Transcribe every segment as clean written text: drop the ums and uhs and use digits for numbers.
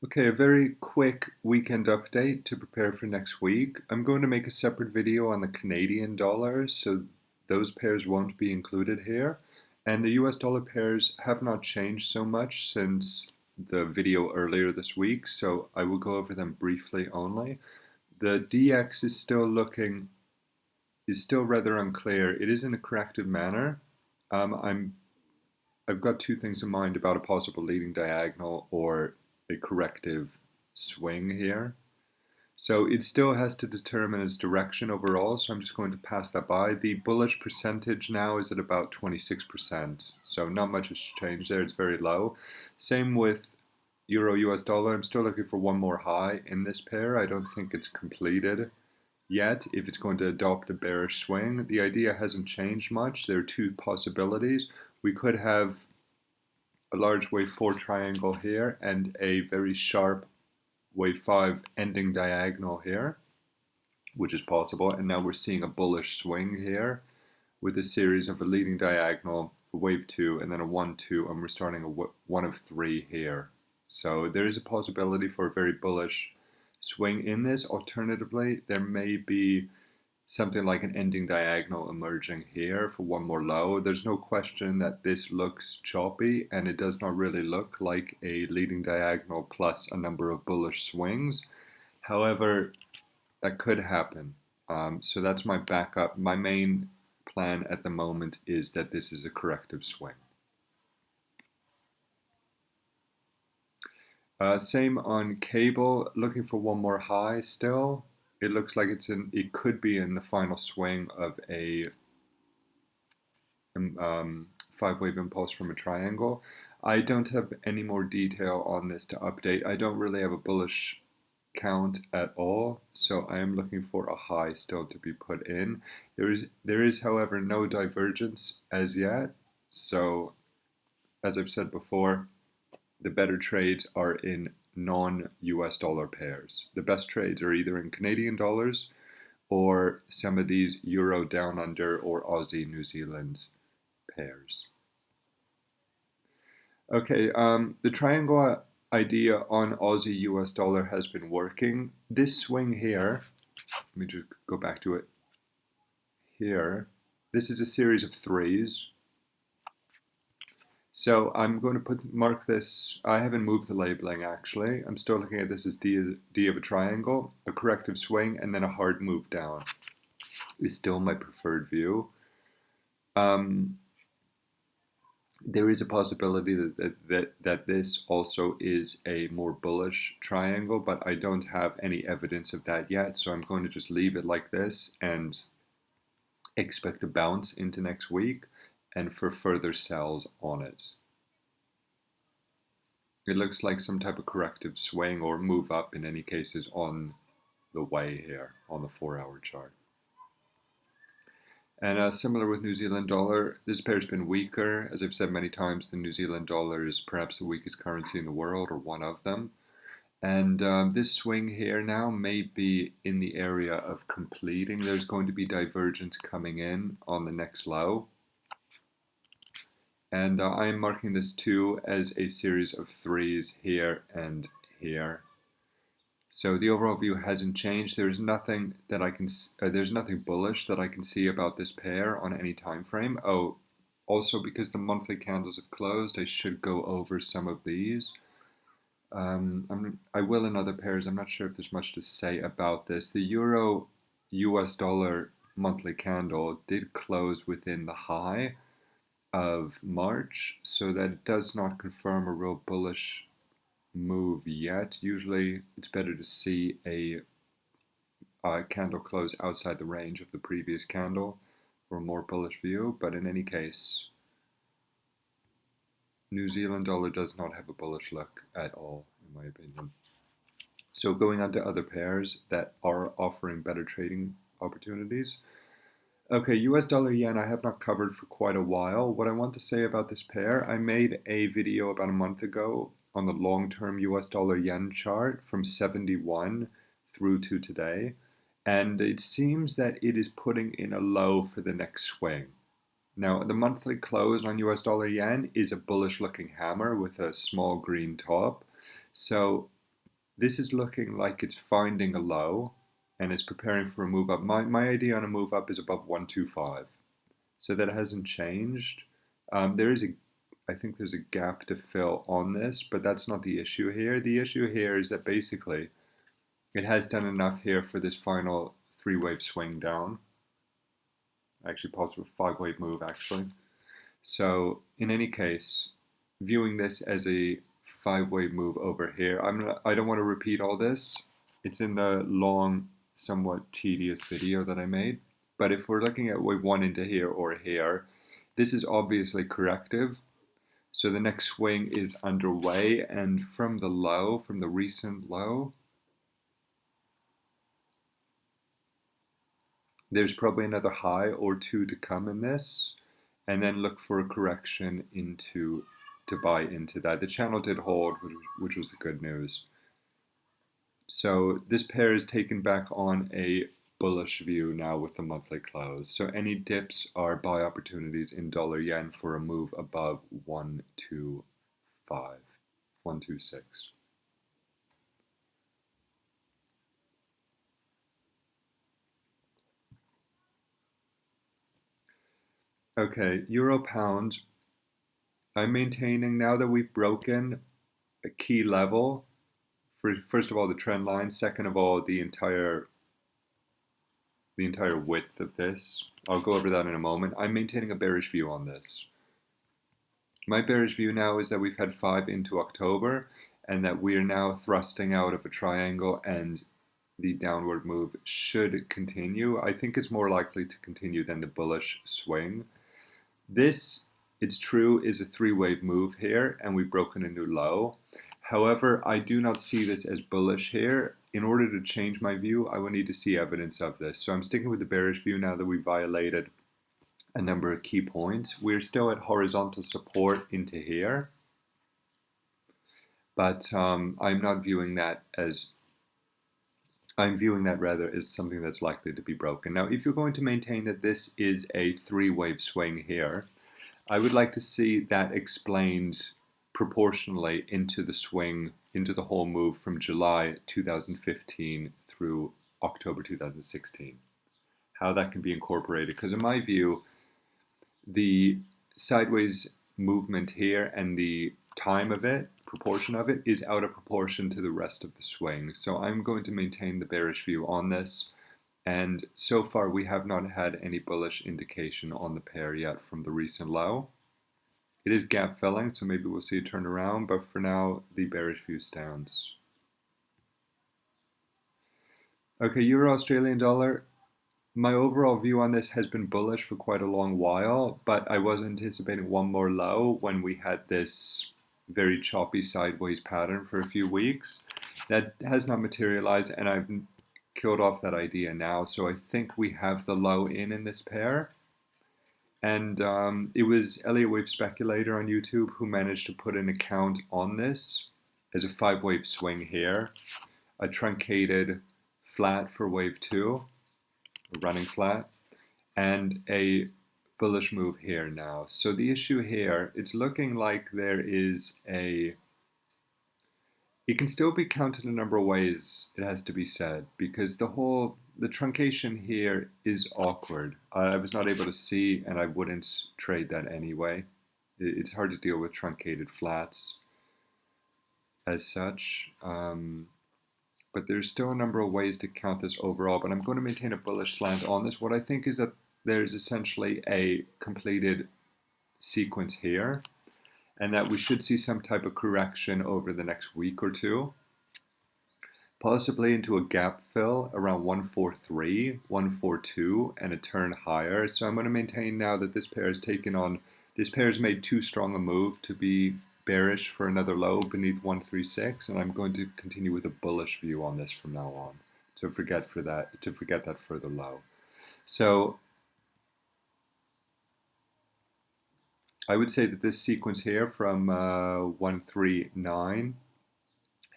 Okay, a very quick weekend update to prepare for next week. I'm going to make a separate video on the Canadian dollar, so those pairs won't be included here. And the US dollar pairs have not changed so much since the video earlier this week, so I will go over them briefly only. The DX is still rather unclear. It is in a corrective manner. I've got two things in mind about a possible leading diagonal or a corrective swing here. So it still has to determine its direction overall, so I'm just going to pass that by. The bullish percentage now is at about 26%, so not much has changed there, it's very low. Same with Euro US dollar, I'm still looking for one more high in this pair. I don't think it's completed yet if it's going to adopt a bearish swing. The idea hasn't changed much. There are two possibilities. We could have a large wave 4 triangle here and a very sharp wave 5 ending diagonal here, which is possible. And now we're seeing a bullish swing here with a series of a leading diagonal, a wave 2, and then a 1, 2, and we're starting a 1 of 3 here. So there is a possibility for a very bullish swing in this. Alternatively, there may be something like an ending diagonal emerging here for one more low. There's no question that this looks choppy, and it does not really look like a leading diagonal plus a number of bullish swings. However, that could happen. So that's my backup. My main plan at the moment is that this is a corrective swing. Same on cable, looking for one more high still. It looks like it could be in the final swing of a five-wave impulse from a triangle. I don't have any more detail on this to update. I don't really have a bullish count at all, so I am looking for a high still to be put in. There is, however, no divergence as yet. So, as I've said before, the better trades are in non-US dollar pairs. The best trades are either in Canadian dollars or some of these Euro down under or Aussie New Zealand pairs. Okay, the triangle idea on Aussie US dollar has been working. This swing here, let me just go back to it here. This is a series of threes. So I'm going to mark this. I haven't moved the labeling actually. I'm still looking at this as D of a triangle, a corrective swing, and then a hard move down is still my preferred view. There is a possibility that this also is a more bullish triangle, but I don't have any evidence of that yet, so I'm going to just leave it like this and expect a bounce into next week and for further sells on it. It looks like some type of corrective swing or move up in any cases on the way here on the 4-hour chart. And similar with New Zealand dollar, this pair's been weaker. As I've said many times, the New Zealand dollar is perhaps the weakest currency in the world, or one of them. And this swing here now may be in the area of completing. There's going to be divergence coming in on the next low. And I am marking this too as a series of threes here and here. So the overall view hasn't changed. There's nothing that I can. There's nothing bullish that I can see about this pair on any time frame. Oh, also because the monthly candles have closed, I should go over some of these. I will in other pairs. I'm not sure if there's much to say about this. The Euro US dollar monthly candle did close within the high of March, so that it does not confirm a real bullish move yet. Usually it's better to see a candle close outside the range of the previous candle for a more bullish view, but in any case, New Zealand dollar does not have a bullish look at all, in my opinion. So going on to other pairs that are offering better trading opportunities. Okay, US dollar yen I have not covered for quite a while. What I want to say about this pair, I made a video about a month ago on the long-term US dollar yen chart from 71 through to today. And it seems that it is putting in a low for the next swing. Now, the monthly close on US dollar yen is a bullish looking hammer with a small green top. So This is looking like it's finding a low and is preparing for a move up. My idea on a move up is above 125. So that hasn't changed. There is I think there's a gap to fill on this, but that's not the issue here. The issue here is that basically it has done enough here for this final three-wave swing down. Actually, possible five-wave move, actually. So in any case, viewing this as a five-wave move over here, I don't want to repeat all this. It's in the long, somewhat tedious video that I made. But if we're looking at wave one into here or here, this is obviously corrective. So the next swing is underway, and from the low, from the recent low, there's probably another high or two to come in this, and then look for a correction to buy into that. The channel did hold, which was the good news. So this pair is taken back on a bullish view now with the monthly close. So any dips are buy opportunities in dollar yen for a move above 125, 126. Okay, euro pound. I'm maintaining now that we've broken a key level for first of all the trend line, second of all the entire width of this. I'll go over that in a moment. I'm maintaining a bearish view on this. My bearish view now is that we've had 5 into October and that we are now thrusting out of a triangle and the downward move should continue. I think it's more likely to continue than the bullish swing. This, it's true, is a three-wave move here and we've broken a new low. However, I do not see this as bullish here. In order to change my view, I will need to see evidence of this. So I'm sticking with the bearish view now that we violated a number of key points. We're still at horizontal support into here, but I'm not viewing that as, I'm viewing that rather as something that's likely to be broken. Now, if you're going to maintain that this is a three-wave swing here, I would like to see that explained proportionally into the swing, into the whole move from July 2015 through October 2016. How that can be incorporated. Because in my view, the sideways movement here and the time of it, proportion of it, is out of proportion to the rest of the swing. So I'm going to maintain the bearish view on this. And so far we have not had any bullish indication on the pair yet from the recent low. It is gap filling, so maybe we'll see a turnaround, but for now the bearish view stands. Okay, Euro Australian dollar. My overall view on this has been bullish for quite a long while, but I was anticipating one more low when we had this very choppy sideways pattern for a few weeks. That has not materialized, and I've killed off that idea now. So I think we have the low in this pair. And it was Elliott Wave Speculator on YouTube who managed to put an account on this as a 5-wave swing here, a truncated flat for wave 2, a running flat, and a bullish move here now. So the issue here, it's looking like there is it can still be counted a number of ways, it has to be said, because the truncation here is awkward. I was not able to see, and I wouldn't trade that anyway. It's hard to deal with truncated flats as such. But there's still a number of ways to count this overall, but I'm going to maintain a bullish slant on this. What I think is that there's essentially a completed sequence here, and that we should see some type of correction over the next week or two, possibly into a gap fill around 143, 142, and a turn higher. So I'm going to maintain now that this pair has taken on, this pair has made too strong a move to be bearish for another low beneath 136, and I'm going to continue with a bullish view on this from now on to forget that further low. So I would say that this sequence here from 139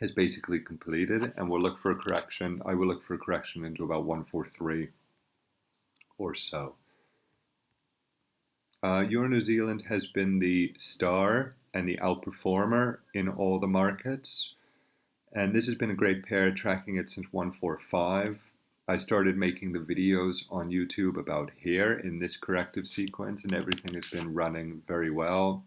has basically completed, and we'll look for a correction. I will look for a correction into about 143 or so. Euro New Zealand has been the star and the outperformer in all the markets. And this has been a great pair, tracking it since 145. I started making the videos on YouTube about here in this corrective sequence, and everything has been running very well.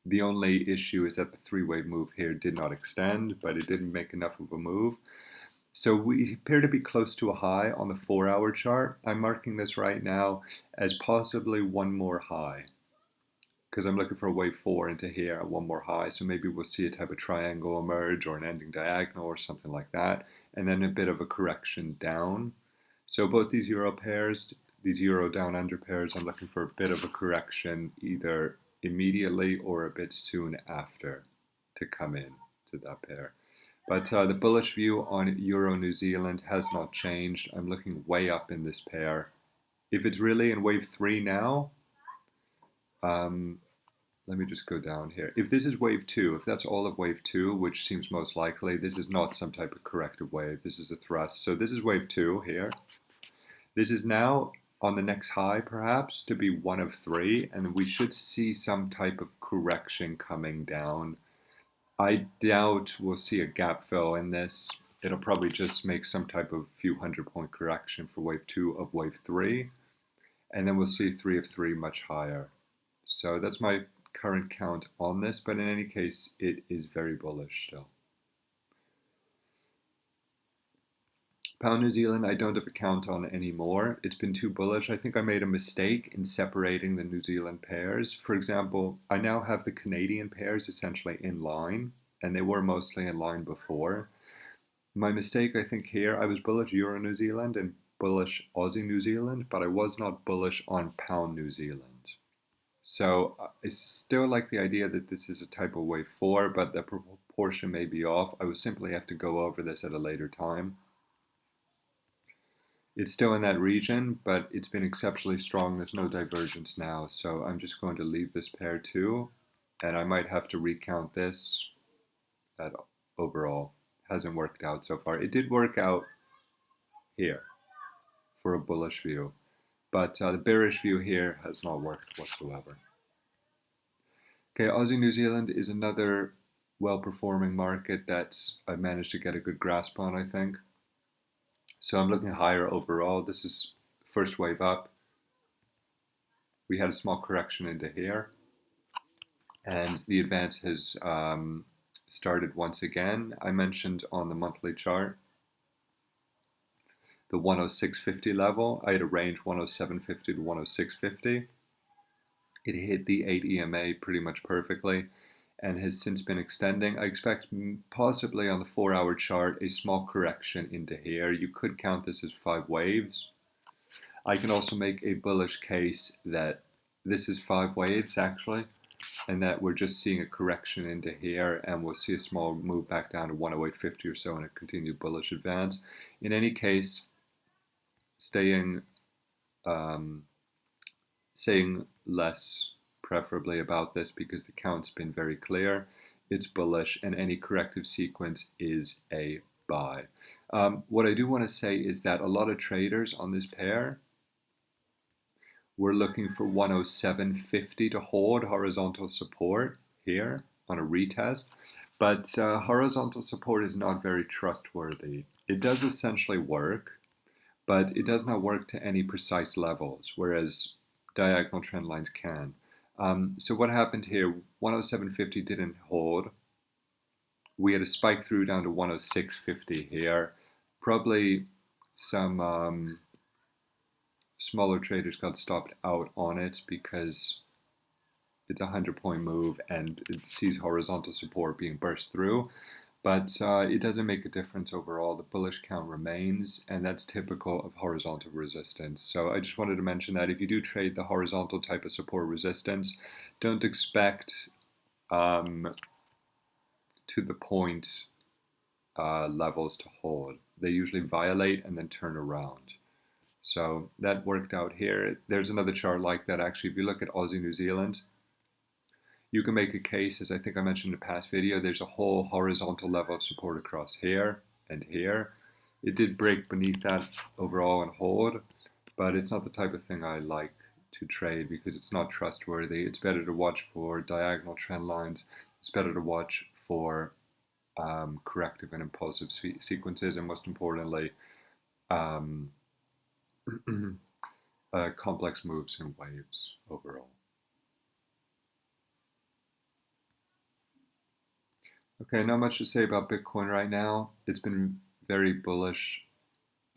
The only issue is that the three-wave move here did not extend, but it didn't make enough of a move. So we appear to be close to a high on the 4-hour chart. I'm marking this right now as possibly one more high, because I'm looking for a wave 4 into here at one more high. So maybe we'll see a type of triangle emerge or an ending diagonal or something like that, and then a bit of a correction down. So both these euro pairs, these euro down under pairs, I'm looking for a bit of a correction either immediately or a bit soon after to come in to that pair. But the bullish view on Euro New Zealand has not changed. I'm looking way up in this pair. If it's really in wave 3 now, let me just go down here. If this is wave 2, if that's all of wave 2, which seems most likely, this is not some type of corrective wave. This is a thrust. So this is wave 2 here. This is now on the next high, perhaps, to be one of 3, and we should see some type of correction coming down. I doubt we'll see a gap fill in this. It'll probably just make some type of few 100-point correction for wave 2 of wave 3, and then we'll see 3 of 3 much higher. So that's my current count on this, but in any case, it is very bullish still. Pound New Zealand, I don't have a count on anymore. It's been too bullish. I think I made a mistake in separating the New Zealand pairs. For example, I now have the Canadian pairs essentially in line, and they were mostly in line before. My mistake, I think here, I was bullish Euro New Zealand and bullish Aussie New Zealand, but I was not bullish on Pound New Zealand. So I still like the idea that this is a type of wave 4, but the proportion may be off. I will simply have to go over this at a later time. It's still in that region, but it's been exceptionally strong. There's no divergence now, so I'm just going to leave this pair too, and I might have to recount this at overall. Hasn't worked out so far. It did work out here for a bullish view, but the bearish view here has not worked whatsoever. Okay, Aussie New Zealand is another well-performing market that I've managed to get a good grasp on, I think. So I'm looking higher overall. This is first wave up. We had a small correction into here, and the advance has started once again. I mentioned on the monthly chart the 106.50 level. I had a range 107.50 to 106.50. It hit the 8 EMA pretty much perfectly and has since been extending. I expect possibly on the 4-hour chart a small correction into here. You could count this as 5 waves. I can also make a bullish case that this is 5 waves actually, and that we're just seeing a correction into here, and we'll see a small move back down to 108.50 or so and a continued bullish advance. In any case, saying less preferably about this because the count's been very clear. It's bullish, and any corrective sequence is a buy. What I do want to say is that a lot of traders on this pair were looking for 107.50 to hold horizontal support here on a retest, but horizontal support is not very trustworthy. It does essentially work, but it does not work to any precise levels, whereas diagonal trend lines can. So what happened here, 107.50 didn't hold. We had a spike through down to 106.50 here. Probably some smaller traders got stopped out on it because it's a 100-point move and it sees horizontal support being burst through. But it doesn't make a difference overall. The bullish count remains, and that's typical of horizontal resistance. So I just wanted to mention that if you do trade the horizontal type of support resistance, don't expect to the point levels to hold. They usually violate and then turn around. So that worked out here. There's another chart like that actually. If you look at Aussie New Zealand, you can make a case, as I think I mentioned in a past video, there's a whole horizontal level of support across here and here. It did break beneath that overall and hold, but it's not the type of thing I like to trade because it's not trustworthy. It's better to watch for diagonal trend lines. It's better to watch for corrective and impulsive sequences, and most importantly, um, complex moves and waves overall. Okay, not much to say about Bitcoin right now. It's been very bullish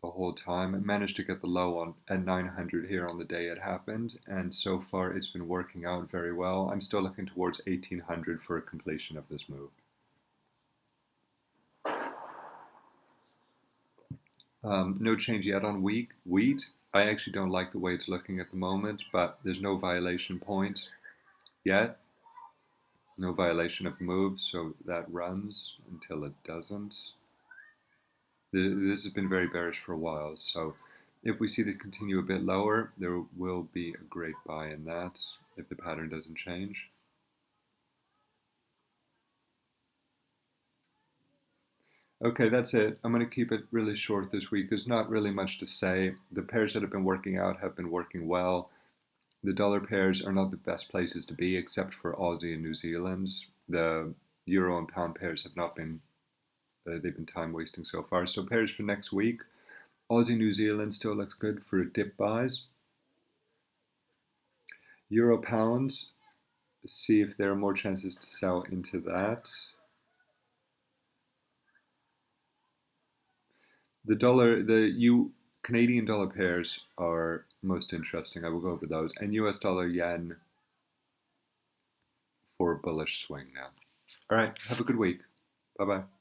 the whole time. It managed to get the low on at 900 here on the day it happened, and so far it's been working out very well. I'm still looking towards 1800 for a completion of this move. No change yet on wheat. I actually don't like the way it's looking at the moment, but there's no violation point yet. No violation of the move, so that runs until it doesn't. This has been very bearish for a while, so if we see it continue a bit lower, there will be a great buy in that if the pattern doesn't change. Okay, that's it. I'm going to keep it really short this week. There's not really much to say. The pairs that have been working out have been working well. The dollar pairs are not the best places to be, except for Aussie and New Zealand. The euro and pound pairs have not been, they've been time wasting so far. So pairs for next week, Aussie New Zealand still looks good for dip buys. Euro pounds, see if there are more chances to sell into that. The Canadian dollar pairs are most interesting. I will go over those. And US dollar yen for a bullish swing now. All right, have a good week. Bye bye.